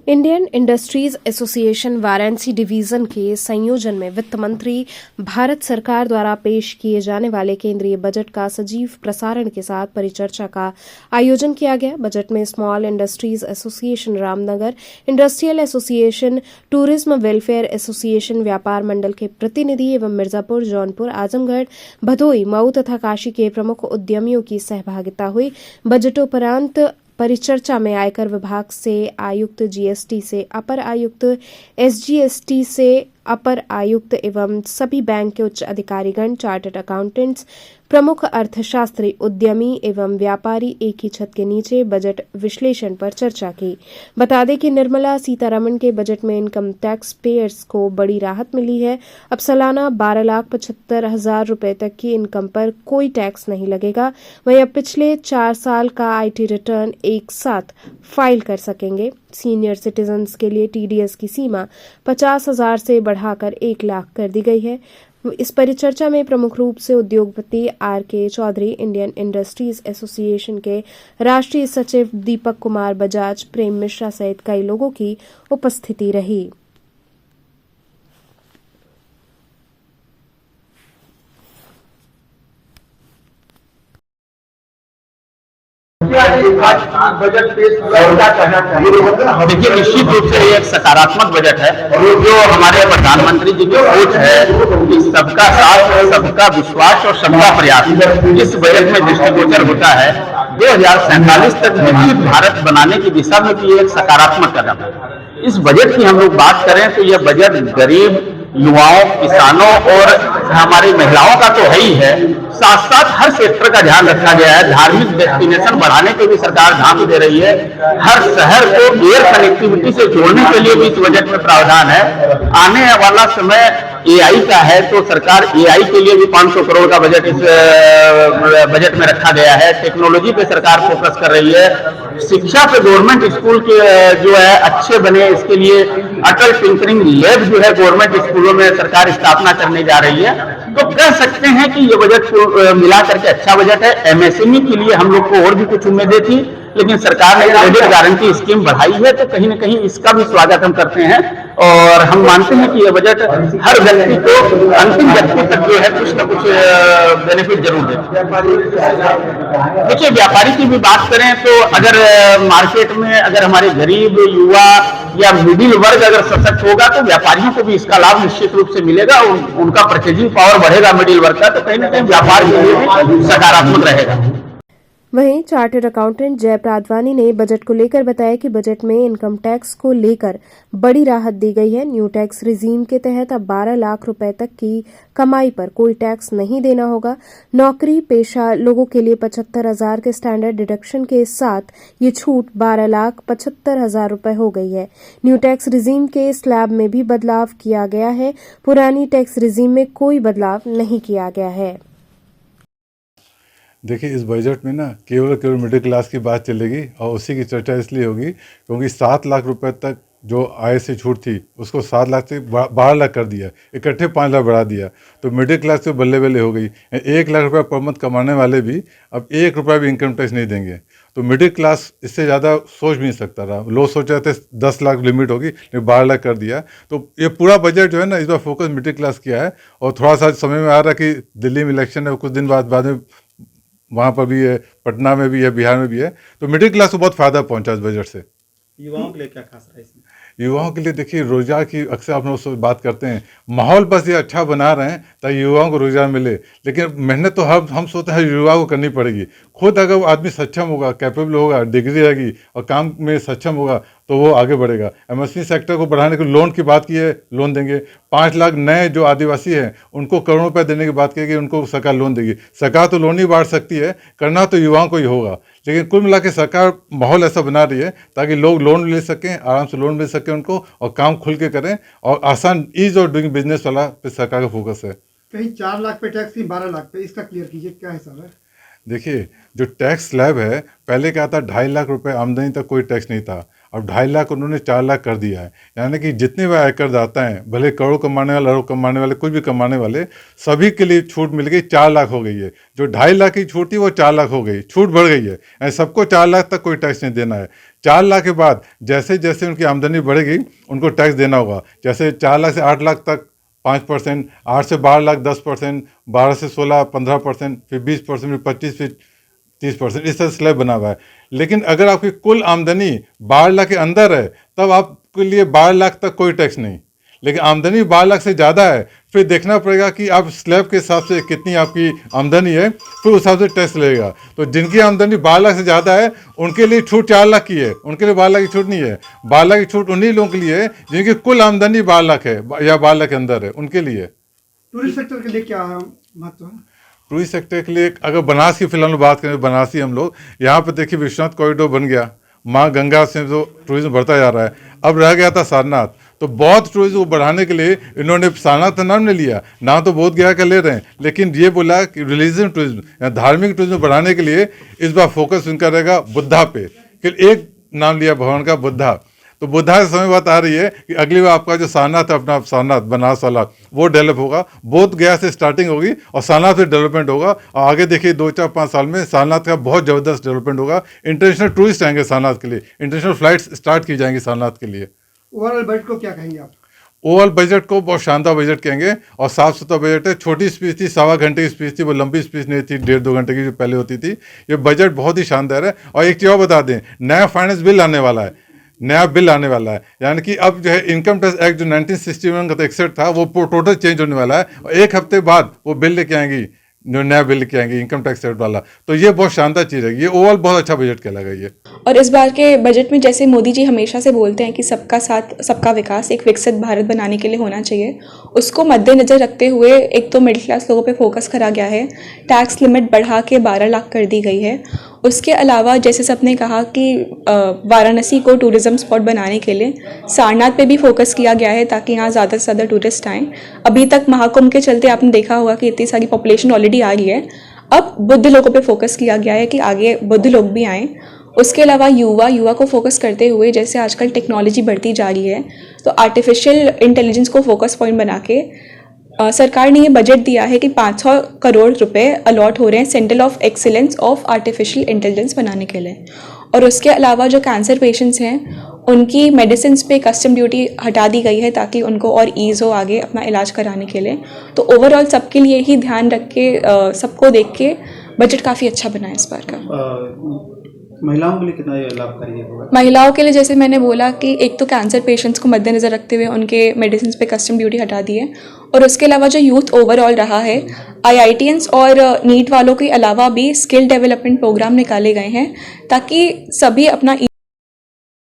Indian Industries association Varanasi division के संयोजन में वित्त मंत्री भारत सरकार द्वारा पेश किए जाने वाले केंद्रीय बजट का सजीव प्रसारण के साथ परिचर्चा का आयोजन किया गया। बजट में small industries association Ramnagar, industrial association, tourism welfare association, व्यापार मंडल के प्रतिनिधि एवं मिर्जापुर, जौनपुर, आजमगढ़, भदोई, मऊ तथा काशी के प्रमुख उद्यमियों की सहभागिता हुई। बजटोपरांत परिचर्चा में आयकर विभाग से आयुक्त, जीएसटी से अपर आयुक्त, एसजीएसटी से अपर आयुक्त एवं सभी बैंक के उच्च अधिकारीगण, चार्टर्ड अकाउंटेंट्स, प्रमुख अर्थशास्त्री, उद्यमी एवं व्यापारी एक ही छत के नीचे बजट विश्लेषण पर चर्चा की। बता दें कि निर्मला सीतारमण के बजट में इनकम टैक्स पेयर्स को बड़ी राहत मिली है। अब सालाना 12,75,000 रुपए तक की इनकम पर कोई टैक्स नहीं लगेगा। वहीं अब पिछले 4 साल का आईटी रिटर्न एक साथ फाइल कर सकेंगे। सीनियर सिटीजन्स के लिए टीडीएस की सीमा 50,000 से बढ़ाकर 1 लाख कर दी गई है। इस परिचर्चा में प्रमुख रूप से उद्योगपति R K. Chaudhary, Indian Industries Association के राष्ट्रीय सचिव दीपक कुमार बजाज, प्रेम मिश्रा सहित कई लोगों की उपस्थिति रही। बजट पेश क्या कहना चाहिए? देखिए, निश्चित रूप से ये एक सकारात्मक बजट है। जो हमारे प्रधानमंत्री जी की सोच है कि सबका साथ, सबका विश्वास और सबका प्रयास इस बजट में दृष्टिगोचर होता है। 2047 तक विकसित भारत बनाने की दिशा में भी एक सकारात्मक कदम है। इस बजट की हम लोग बात करें तो यह बजट गरीब, युवाओं, किसानों और हमारी महिलाओं का तो है ही है, साथ साथ हर सेक्टर का ध्यान रखा गया है। धार्मिक डेस्टिनेशन बढ़ाने के भी सरकार ध्यान दे रही है। हर शहर को एयर कनेक्टिविटी से जोड़ने के लिए भी इस बजट में प्रावधान है। आने वाला समय एआई का है तो सरकार एआई के लिए भी 500 करोड़ का बजट इस बजट में रखा गया है। टेक्नोलॉजी पे सरकार फोकस कर रही है। शिक्षा पे गवर्नमेंट स्कूल के जो है अच्छे बने, इसके लिए अटल टिंकरिंग लैब जो है गवर्नमेंट स्कूलों में सरकार स्थापना करने जा रही है। तो कह सकते हैं कि ये बजट को मिला करके अच्छा बजट है। एमएसएमई के लिए हम लोग को और भी कुछ उम्मीदें थी, लेकिन सरकार ने क्रेडिट गारंटी स्कीम बढ़ाई है, तो कहीं न कहीं इसका भी स्वागत हम करते हैं और हम मानते हैं कि यह बजट हर व्यक्ति को, अंतिम व्यक्ति तक जो है कुछ न कुछ बेनिफिट जरूर दे। देखिए, व्यापारी की भी बात करें तो अगर मार्केट में अगर हमारे गरीब, युवा या मिडिल वर्ग अगर सशक्त होगा तो व्यापारियों को भी इसका लाभ निश्चित रूप से मिलेगा। उनका परचेजिंग पावर बढ़ेगा मिडिल वर्ग का, तो कहीं न कहीं व्यापार के लिए भी सकारात्मक रहेगा। वहीं चार्टर्ड अकाउंटेंट जय प्रादवानी ने बजट को लेकर बताया कि बजट में इनकम टैक्स को लेकर बड़ी राहत दी गई है। न्यू टैक्स रिजीम के तहत अब 12 लाख रुपए तक की कमाई पर कोई टैक्स नहीं देना होगा। नौकरी पेशा लोगों के लिए 75,000 के स्टैंडर्ड डिडक्शन के साथ ये छूट 12,75,000 रुपए हो गई है। न्यू टैक्स रिजीम के स्लैब में भी बदलाव किया गया है। पुरानी टैक्स रिजीम में कोई बदलाव नहीं किया गया है। देखिए, इस बजट में ना केवल मिडिल क्लास की बात चलेगी और उसी की चर्चा इसलिए होगी क्योंकि 7 लाख रुपए तक जो आय से छूट थी उसको 7 लाख से 12 लाख कर दिया, इकट्ठे 5 लाख बढ़ा दिया। तो मिडिल क्लास तो बल्ले बल्ले हो गई। 1 लाख रुपये पर मंथ कमाने वाले भी अब 1 रुपया भी इनकम टैक्स नहीं देंगे। तो मिडिल क्लास इससे ज़्यादा सोच भी नहीं सकता रहा। लोग सोच रहे थे 10 लाख लिमिट होगी, लेकिन 12 लाख कर दिया। तो ये पूरा बजट जो है ना, इस बार फोकस मिडिल क्लास किया है। और थोड़ा सा समय में आ रहा कि दिल्ली में इलेक्शन है, कुछ दिन बाद में वहाँ पर भी है, पटना में भी है, बिहार में भी है। तो मिडिल क्लास को बहुत फ़ायदा पहुंचा इस बजट से। युवाओं के लिए क्या खास रहा है इसमें? युवाओं के लिए देखिए, रोजगार की अक्सर आप लोग उससे बात करते हैं, माहौल बस ये अच्छा बना रहे हैं ताकि युवाओं को रोजगार मिले। लेकिन मेहनत तो हम सोचते हैं युवाओं को करनी पड़ेगी। खुद अगर वो आदमी सक्षम होगा, कैपेबल होगा, डिग्री रहेगी और काम में सक्षम होगा तो वो आगे बढ़ेगा। एमएसएमई सेक्टर को बढ़ाने के लोन की बात की है, लोन देंगे। 5 लाख नए जो आदिवासी हैं उनको करोड़ों रुपये देने की बात की, उनको सरकार लोन देगी। सरकार तो लोन ही बांट सकती है, करना तो युवाओं को ही होगा। लेकिन कुल मिला के सरकार माहौल ऐसा बना रही है ताकि लोग लोन ले सकें, आराम से लोन मिल सके उनको और काम खुल के करें। और आसान ईज ऑफ डूइंग बिजनेस वाला पे सरकार का फोकस है। कहीं 4 लाख पे टैक्स थी, 12 लाख पे, इसका क्लियर कीजिए, क्या हिसाब है? देखिए, जो टैक्स स्लैब है, पहले क्या था 2.5 लाख रुपए आमदनी तक कोई टैक्स नहीं था। अब 2.5 लाख उन्होंने 4 लाख कर दिया है। यानी कि जितने भी आयकरदाता हैं, भले करोड़ कमाने वाले, अरब कमाने वाले, कुछ भी कमाने वाले, सभी के लिए छूट मिल गई, 4 लाख हो गई है। जो 2.5 लाख की छूट थी वो 4 लाख हो गई, छूट बढ़ गई है। यानी सबको 4 लाख तक कोई टैक्स नहीं देना है। 4 लाख के बाद जैसे जैसे उनकी आमदनी बढ़ेगी उनको टैक्स देना होगा। जैसे 4 लाख से 8 लाख तक 5%, 8 से 12 लाख 10%, 12 से 16 15%, फिर 20%, फिर 25, फिर 30%, इस तरह स्लैब बना हुआ है। लेकिन अगर आपकी कुल आमदनी 12 लाख के अंदर है तब आपके लिए 12 लाख तक कोई टैक्स नहीं। लेकिन आमदनी 12 लाख से ज़्यादा है, फिर देखना पड़ेगा कि आप स्लैब के हिसाब से कितनी आपकी आमदनी है, फिर उस हिसाब से टैक्स लगेगा। तो जिनकी आमदनी 12 लाख से ज़्यादा है उनके लिए छूट 4 लाख की है, उनके लिए 12 लाख की छूट नहीं है। 12 लाख की छूट उन्हीं लोगों के लिए है जिनकी कुल आमदनी 12 लाख है या 12 लाख के अंदर है, उनके लिए। टूरिस्ट सेक्टर के लिए क्या महत्व है? टूरिस्ट सेक्टर के लिए अगर बनास की फिलहाल बात करें, बनारसी हम लोग यहाँ पे देखिए विश्वनाथ कॉरिडोर बन गया, माँ गंगा से तो टूरिज्म बढ़ता जा रहा है। अब रह गया था सारनाथ, तो बहुत टूरिज्म को बढ़ाने के लिए इन्होंने सारनाथ का नाम नहीं लिया, ना तो बोध गया का ले रहे हैं, लेकिन ये बोला कि रिलीजन टूरिज्म या धार्मिक टूरिज्म बढ़ाने के लिए इस बार फोकस इनका रहेगा बुद्धा पे। कि एक नाम लिया भगवान का, बुद्धा। तो बुद्धा के समय बात आ रही है कि अगली बार आपका जो सारनाथ है, अपना सारनाथ बनारस वाला, वो डेवलप होगा। बोध गया से स्टार्टिंग होगी और सारनाथ से डेवलपमेंट होगा। और आगे देखिए 2-4-5 साल में सारनाथ का बहुत ज़बरदस्त डेवलपमेंट होगा। इंटरनेशनल टूरिस्ट आएंगे सारनाथ के लिए, इंटरनेशनल फ्लाइट्स स्टार्ट की जाएंगी सारनाथ के लिए। ओवरऑल बजट को क्या कहेंगे आप? ओवरऑल बजट को बहुत शानदार बजट कहेंगे और साफ सुथरा बजट है। छोटी स्पीच थी, 1.25 घंटे की स्पीच थी, वो लंबी स्पीच नहीं थी 1.5-2 घंटे की जो पहले होती थी। ये बजट बहुत ही शानदार है। और एक चीज़ और बता दें, नया फाइनेंस बिल आने वाला है, नया बिल आने वाला है। यानी कि अब जो है इनकम टैक्स एक्ट जो 1961 का 61 था वो टोटल चेंज होने वाला है और 1 हफ्ते बाद वो बिल लेके आएंगी, जो नया बिल लेके आएंगे इनकम टैक्स एक्ट वाला। तो ये बहुत शानदार चीज़ है, ये ओवरऑल बहुत अच्छा बजट कहलाएगा ये। और इस बार के बजट में जैसे मोदी जी हमेशा से बोलते हैं कि सबका साथ सबका विकास, एक विकसित भारत बनाने के लिए होना चाहिए, उसको मद्देनज़र रखते हुए एक तो मिडिल क्लास लोगों पे फोकस करा गया है। टैक्स लिमिट बढ़ा के 12 लाख कर दी गई है। उसके अलावा जैसे सबने कहा कि वाराणसी को टूरिज़्म स्पॉट बनाने के लिए सारनाथ पे भी फोकस किया गया है ताकि यहाँ ज़्यादा से ज़्यादा टूरिस्ट आएँ। अभी तक महाकुंभ के चलते आपने देखा होगा कि इतनी सारी पॉपुलेशन ऑलरेडी आ गई है। अब बुद्ध लोगों पे फोकस किया गया है कि आगे बुद्ध लोग भी आएँ। उसके अलावा युवा को फोकस करते हुए जैसे आजकल टेक्नोलॉजी बढ़ती जा रही है तो आर्टिफिशियल इंटेलिजेंस को फोकस पॉइंट बना के सरकार ने ये बजट दिया है कि 500 करोड़ रुपए अलॉट हो रहे हैं centre of excellence of artificial intelligence बनाने के लिए। और उसके अलावा जो कैंसर पेशेंट्स हैं उनकी मेडिसिन पे कस्टम ड्यूटी हटा दी गई है ताकि उनको और ईज़ हो आगे अपना इलाज कराने के लिए। तो ओवरऑल सबके लिए ही ध्यान रख के सबको देख के बजट काफ़ी अच्छा बना है इस बार का। महिलाओं के लिए कितना लाभकारी होगा? महिलाओं के लिए जैसे मैंने बोला कि एक तो कैंसर पेशेंट्स को मद्देनज़र रखते हुए उनके मेडिसिन पे कस्टम ड्यूटी हटा दी है। और उसके अलावा जो यूथ ओवरऑल रहा है, IITians और नीट वालों के अलावा भी स्किल डेवलपमेंट प्रोग्राम निकाले गए हैं ताकि सभी अपना